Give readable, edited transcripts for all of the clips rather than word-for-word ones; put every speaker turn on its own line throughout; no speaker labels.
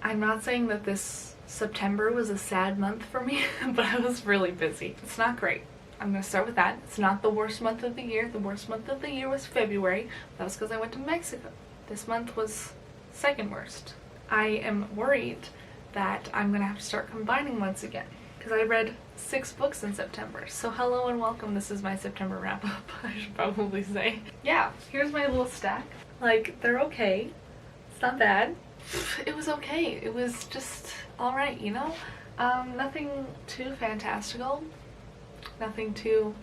I'm not saying that this September was a sad month for me, but I was really busy. It's not great. I'm gonna start with that. It's not the worst month of the year. The worst month of the year was February. That was because I went to Mexico. This month was second worst. I am worried that I'm gonna have to start combining months again because I read 6 books in September. So hello and welcome. This is my September wrap up, I should probably say. Yeah, here's my little stack. Like, they're okay. It's not bad. It was okay. It was just alright, you know? Nothing too fantastical. Nothing too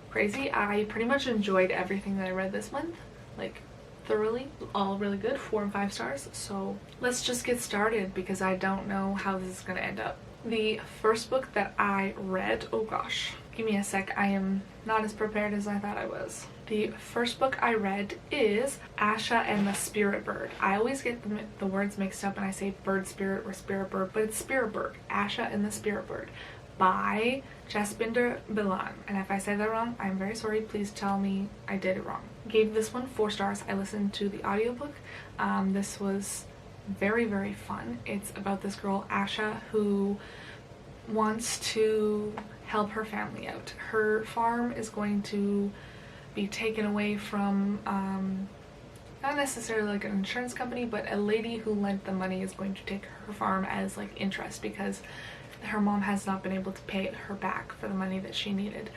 crazy. I pretty much enjoyed everything that I read this month. Like, thoroughly. All really good. 4 and 5 stars. So let's just get started because I don't know how this is gonna end up. The first book that I read, oh gosh, give me a sec, I am not as prepared as I thought I was. The first book I read is Asha and the Spirit Bird. I always get the words mixed up and I say bird spirit or spirit bird, but it's spirit bird. Asha and the Spirit Bird by Jasminder Bilan. And if I say that wrong, I'm very sorry. Please tell me I did it wrong. Gave this one 4 stars. I listened to the audiobook. This was very, very fun. It's about this girl, Asha, who wants to help her family out. Her farm is going to be taken away from not necessarily like an insurance company, but a lady who lent the money is going to take her farm as like interest because her mom has not been able to pay her back for the money that she needed.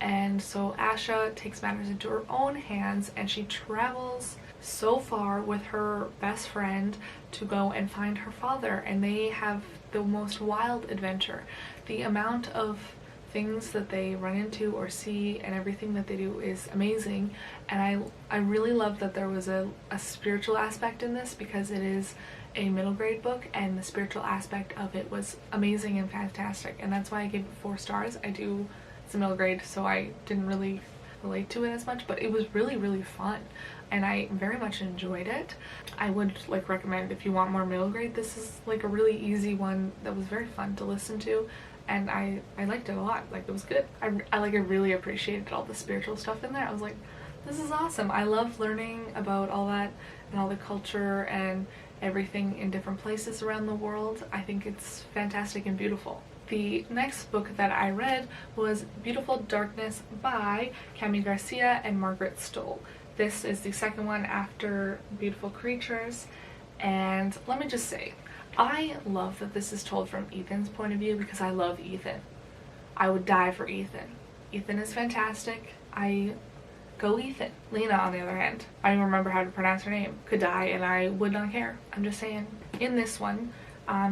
And so Asha takes matters into her own hands and she travels so far with her best friend to go and find her father, and they have the most wild adventure. The amount of things that they run into or see and everything that they do is amazing, and I really love that there was a spiritual aspect in this because it is a middle grade book and the spiritual aspect of it was amazing and fantastic, and that's why I gave it 4 stars. It's a middle grade, so I didn't really relate to it as much, but it was really, really fun and I very much enjoyed it. I would like recommend if you want more middle grade, this is like a really easy one that was very fun to listen to, and I liked it a lot. Like, it was good. I really appreciated all the spiritual stuff in there. I was like, this is awesome. I love learning about all that and all the culture and everything in different places around the world. I think it's fantastic and beautiful. The next book that I read was Beautiful Darkness by Cami Garcia and Margaret Stoll. This is the second one after Beautiful Creatures, and let me just say, I love that this is told from Ethan's point of view because I love Ethan. I would die for Ethan. Ethan is fantastic. Go Ethan. Lena, on the other hand, I don't remember how to pronounce her name, could die and I would not care. I'm just saying. In this one,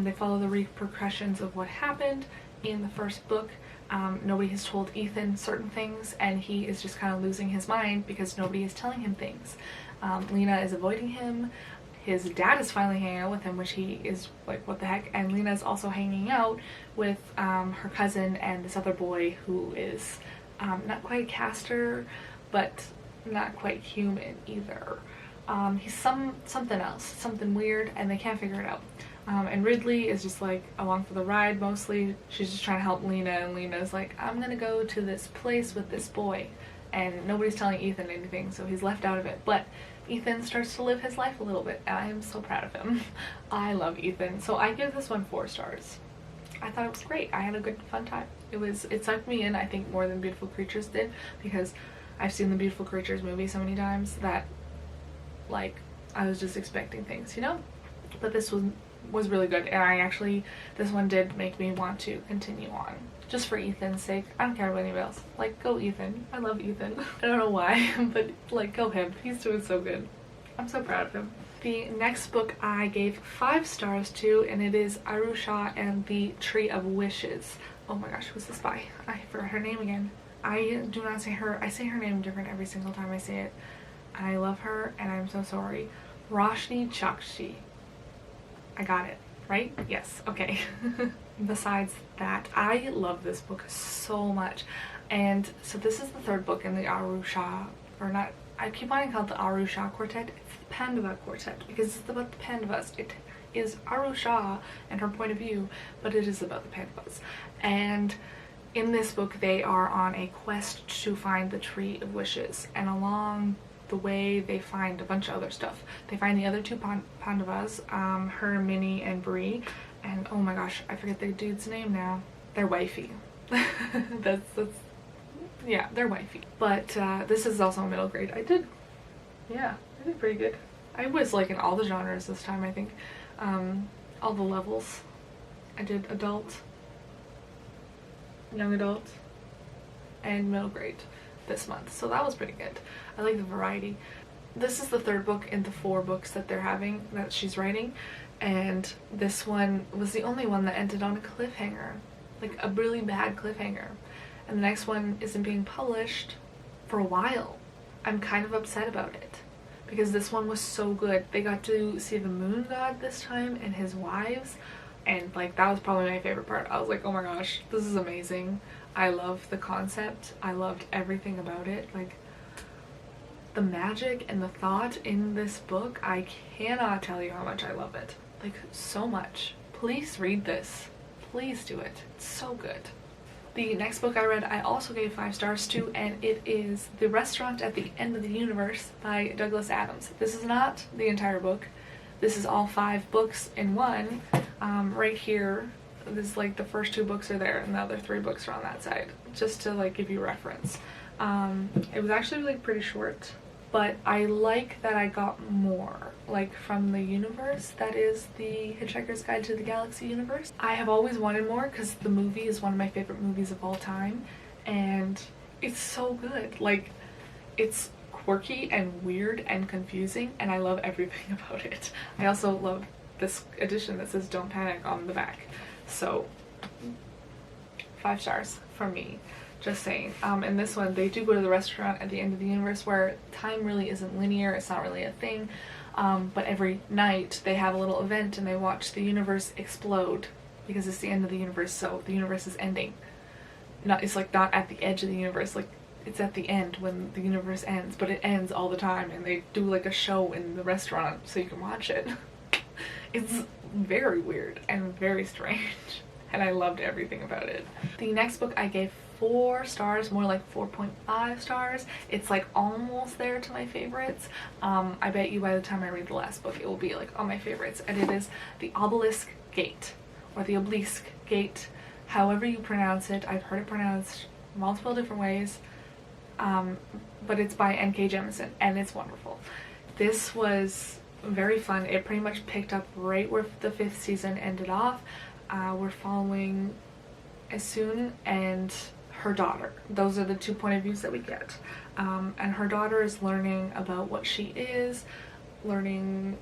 they follow the repercussions of what happened in the first book. Nobody has told Ethan certain things and he is just kind of losing his mind because nobody is telling him things. Lena is avoiding him. His dad is finally hanging out with him, which he is like, what the heck? And Lena is also hanging out with her cousin and this other boy who is not quite caster, but not quite human either. He's something else, something weird, and they can't figure it out. And Ridley is just like along for the ride mostly. She's just trying to help Lena, and Lena's like, I'm gonna go to this place with this boy, and nobody's telling Ethan anything, so he's left out of it. But Ethan starts to live his life a little bit, and I am so proud of him. I love Ethan, so I give this one 4 stars. I thought it was great. I had a good fun time. It sucked me in, I think, more than Beautiful Creatures did, because I've seen the Beautiful Creatures movie so many times that like I was just expecting things, you know? But this was really good, and this one did make me want to continue on. Just for Ethan's sake. I don't care about anybody else. Like, go Ethan. I love Ethan. I don't know why, but like, go him. He's doing so good. I'm so proud of him. The next book I gave 5 stars to, and it is Arusha and the Tree of Wishes. Oh my gosh, who's this by? I forgot her name again. I do not say her. I say her name different every single time I say it. I love her, and I'm so sorry. Roshni Chakshi. I got it, right? Yes, okay. Besides that, I love this book so much. And so this is the 3rd book in the Arusha, or not, I keep wanting to call it the Arusha Quartet. It's the Pandava Quartet, because it's about the Pandavas. It is Arusha and her point of view, but it is about the Pandavas. And in this book, they are on a quest to find the Tree of Wishes. And along the way they find a bunch of other stuff. They find the other two Pandavas, her, Minnie, and Bree, and oh my gosh, I forget the dude's name now. They're wifey. that's yeah, they're wifey. But this is also a middle grade. I did pretty good. I was like in all the genres this time, I think. All the levels. I did adult, young adult, and middle grade this month, so that was pretty good. I like the variety. This is the third book in the 4 books that they're having, that she's writing, and this one was the only one that ended on a cliffhanger, like a really bad cliffhanger, and the next one isn't being published for a while. I'm kind of upset about it because this one was so good. They got to see the moon god this time and his wives, and like that was probably my favorite part. I was like, oh my gosh, this is amazing. I love the concept. I loved everything about it. Like the magic and the thought in this book, I cannot tell you how much I love it. Like so much. Please read this. Please do it. It's so good. The next book I read, I also gave 5 stars to, and it is The Restaurant at the End of the Universe by Douglas Adams. This is not the entire book. This is all 5 books in one. Right here, this is like the first 2 books are there, and the other 3 books are on that side, just to like give you reference. It was actually like pretty short, but I like that I got more like from the universe that is the Hitchhiker's Guide to the Galaxy universe. I have always wanted more because the movie is one of my favorite movies of all time, and it's so good. Like it's quirky and weird and confusing, and I love everything about it. I also love this edition that says "Don't Panic" on the back. So 5 stars from me. Just saying. In this one, they do go to the restaurant at the end of the universe where time really isn't linear. It's not really a thing. But every night they have a little event and they watch the universe explode because it's the end of the universe. So the universe is ending. It's like not at the edge of the universe. Like it's at the end when the universe ends, but it ends all the time. And they do like a show in the restaurant so you can watch it. It's very weird and very strange. And I loved everything about it. The next book I gave 4 stars, more like 4.5 stars. It's like almost there to my favorites. I bet you by the time I read the last book it will be like on my favorites, and it is The Obelisk Gate, or The Obelisk Gate, however you pronounce it. I've heard it pronounced multiple different ways, but it's by N.K. Jemisin, and it's wonderful. This was very fun. It pretty much picked up right where the 5th season ended off. We're following Asuna and her daughter. Those are the 2 point of views that we get. And her daughter is learning about what she is, learning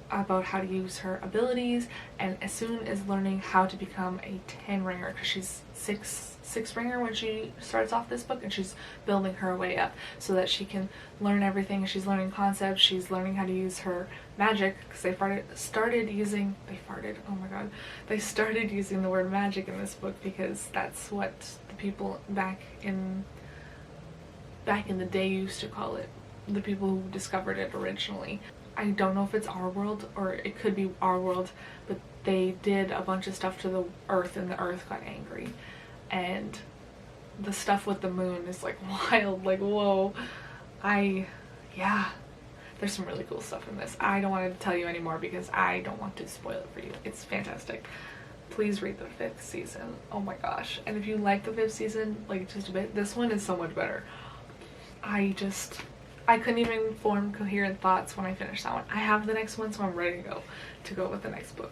about how to use her abilities, and Asuna is learning how to become a 10 ringer because she's 6 ringer when she starts off this book, and she's building her way up so that she can learn everything. She's learning concepts, she's learning how to use her magic because they started using the word magic in this book because that's what the people back in the day used to call it, the people who discovered it originally. I don't know if it's our world or it could be our world, but they did a bunch of stuff to the earth and the earth got angry, and the stuff with the moon is like wild. Like whoa. There's some really cool stuff in this. I don't want to tell you anymore because I don't want to spoil it for you. It's fantastic. Please read the 5th season. Oh my gosh. And if you like the 5th season like just a bit, this one is so much better. I couldn't even form coherent thoughts when I finished that one. I have the next one, so I'm ready to go with the next book.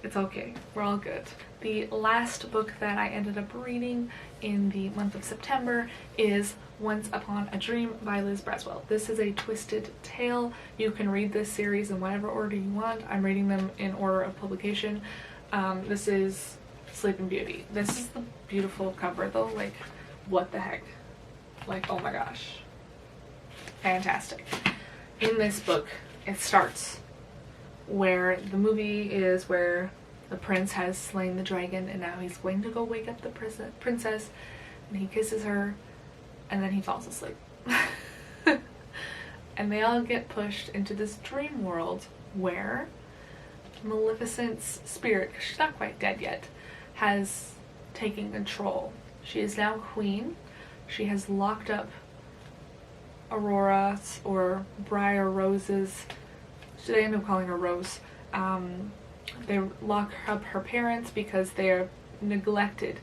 It's okay. We're all good. The last book that I ended up reading in the month of September is Once Upon a Dream by Liz Braswell. This is a twisted tale. You can read this series in whatever order you want. I'm reading them in order of publication. This is Sleeping Beauty. This is the beautiful cover though. Like, what the heck? Like, oh my gosh. Fantastic. In this book, it starts where the movie is where the prince has slain the dragon and now he's going to go wake up the princess, and he kisses her and then he falls asleep. And they all get pushed into this dream world where Maleficent's spirit, because she's not quite dead yet, has taken control. She is now queen. She has locked up Aurora's or Briar Rose's, should I end up calling her Rose, they lock up her parents because they are neglected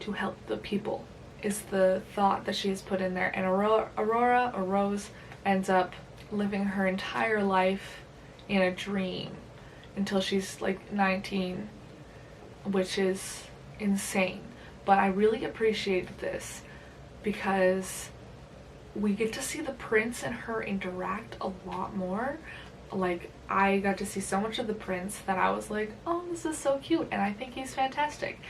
to help the people, is the thought that she has put in there. And Aurora or Rose ends up living her entire life in a dream until she's like 19, which is insane. But I really appreciated this because we get to see the prince and her interact a lot more. Like, I got to see so much of the prince that I was like, oh, this is so cute, and I think he's fantastic.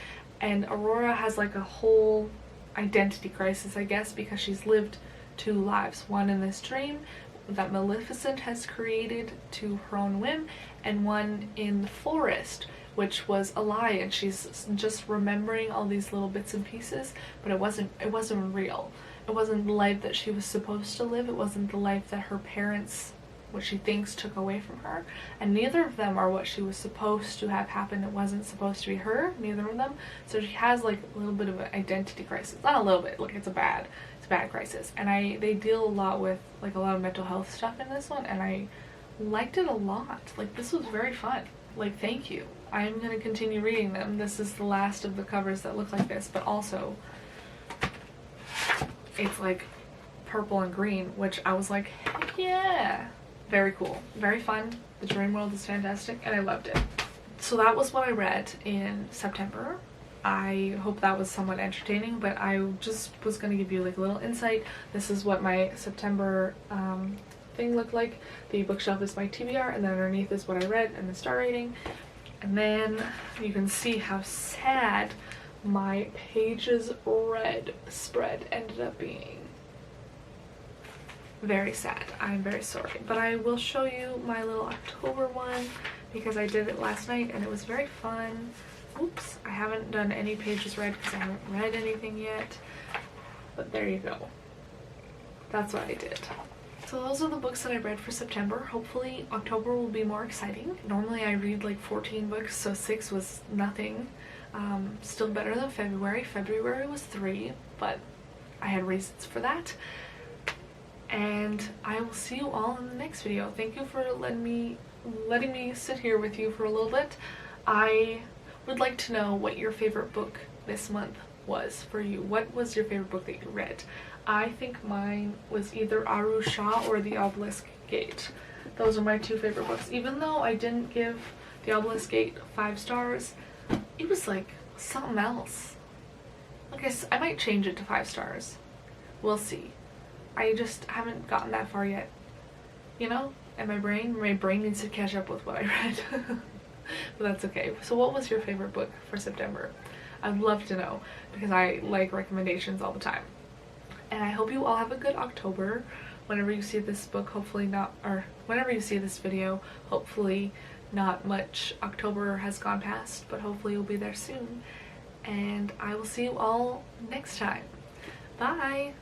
And Aurora has like a whole identity crisis, I guess, because she's lived 2 lives. One in this dream that Maleficent has created to her own whim, and one in the forest, which was a lie, and she's just remembering all these little bits and pieces, but it wasn't real. It wasn't the life that she was supposed to live. It wasn't the life that her parents, what she thinks, took away from her, and neither of them are what she was supposed to have happen. It wasn't supposed to be her, neither of them. So she has like a little bit of an identity crisis. Not a little bit, like it's a bad crisis. And they deal a lot with like a lot of mental health stuff in this one, and I liked it a lot. Like, this was very fun. Like, thank you. I'm gonna continue reading them. This is the last of the covers that look like this, but also it's like purple and green, which I was like, heck yeah. Very cool, very fun. The dream world is fantastic, and I loved it. So that was what I read in September. I hope that was somewhat entertaining, but I just was going to give you like a little insight. This is what my September thing looked like. The bookshelf is my TBR, and then underneath is what I read and the star rating. And then you can see how sad my pages read spread ended up being. Very sad. I'm very sorry, but I will show you my little October one because I did it last night and it was very fun. Oops, I haven't done any pages read because I haven't read anything yet, but there you go. That's what I did. So those are the books that I read for September. Hopefully October will be more exciting. Normally I read like 14 books, so 6 was nothing. Still better than February. February was 3, but I had reasons for that. And I will see you all in the next video. Thank you for letting me sit here with you for a little bit. I would like to know what your favorite book this month was for you. What was your favorite book that you read? I think mine was either Asha or The Obelisk Gate. Those are my 2 favorite books. Even though I didn't give The Obelisk Gate 5 stars, it was like something else. Like I might change it to 5 stars. We'll see. I just haven't gotten that far yet, you know? And my brain needs to catch up with what I read. But that's okay. So what was your favorite book for September? I'd love to know because I like recommendations all the time. And I hope you all have a good October. Whenever you see this book, hopefully not, or whenever you see this video, hopefully not much October has gone past, but hopefully you'll be there soon. And I will see you all next time. Bye!